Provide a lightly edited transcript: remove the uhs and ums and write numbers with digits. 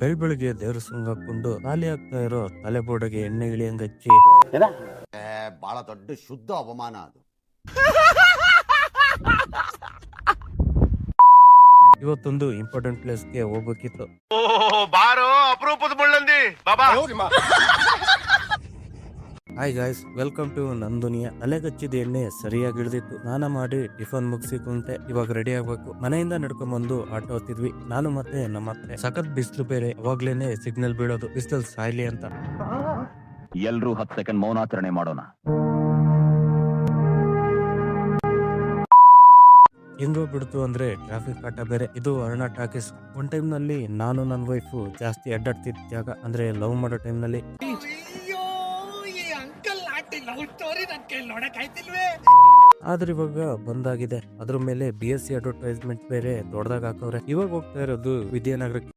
ಬೆಳ್ಬೆಳಿಗ್ಗೆ ದೇವ್ರ ಸಂಗ್ ಹಾಕೊಂಡು ಖಾಲಿ ಆಗ್ತಾ ಇರೋ ತಲೆ ಬೋರ್ಡ್ಗೆ ಎಣ್ಣೆ ಇಳಿಯಂಗ್ ಹಚ್ಚಿ ಬಹಳ ದೊಡ್ಡ ಶುದ್ಧ ಅವಮಾನ ಅದು. ಇವತ್ತೊಂದು ಇಂಪಾರ್ಟೆಂಟ್ ಪ್ಲೇಸ್ಗೆ ಹೋಗ್ಬೇಕಿತ್ತು. ಬಾರೋ ಅಪರೂಪದ ಮುಳ್ಳಂದಿ ಬಾಬಾ. ಹಾಯ್ ಗಾಯ್ಸ್, ವೆಲ್ಕಮ್ ಟು ನಂದುನಿಯಾ. ತಲೆಗಚ್ಚಿದ ಎಣ್ಣೆ ಸರಿಯಾಗಿ ಇಳಿದಿತ್ತು. ಸ್ನಾನ ಮಾಡಿ ಟಿಫನ್ ಮುಗಿಸಿ ಕುಂತೆ. ಇವಾಗ ರೆಡಿ ಆಗ್ಬೇಕು. ಮನೆಯಿಂದ ನಡ್ಕೊಂಡ್ ಬಂದು ಆಟೋ ಹತ್ತಿದ್ವಿ, ನಾನು ಮತ್ತೆ ನಮ್ಮ ಅತ್ತೆ. ಸಖತ್ ಬಿಸಿಲು ಬೇರೆ, ಅವಾಗ್ಲೇನೆ ಸಿಗ್ನಲ್ ಬೀಳೋದು ಬಿಸಿಲಲ್ಲಿ ಸಾಯ್ಲಿ ಅಂತ. ಎಲ್ರೂ 10 ಸೆಕೆಂಡ್ ಮೌನಾಚರಣೆ ಮಾಡೋಣ. ಹೆಂಗೋ ಬಿಡ್ತು ಅಂದ್ರೆ ಟ್ರಾಫಿಕ್ ಕಾಟ ಬೇರೆ. ಇದು ಅರುಣ ಟಾಕೀಸ್. ಒಂದ್ ಟೈಮ್ ನಲ್ಲಿ ನಾನು ನನ್ನ ವೈಫ್ ಜಾಸ್ತಿ ಅಡ್ಡಾಡ್ತಿದ್ದ ಜಾಗ, ಅಂದ್ರೆ ಲವ್ ಮಾಡೋ ಟೈಮ್ ನಲ್ಲಿ. ಆದ್ರೆ ಇವಾಗ ಬಂದಾಗಿದೆ. ಅದ್ರ ಮೇಲೆ BSc ಅಡ್ವರ್ಟೈಸ್ಮೆಂಟ್ ಬೇರೆ ದೊಡ್ಡದಾಗ ಹಾಕವ್ರೆ. ಇವಾಗ ಹೋಗ್ತಾ ಇರೋದು ವಿದ್ಯಾನಗರಕ್ಕೆ.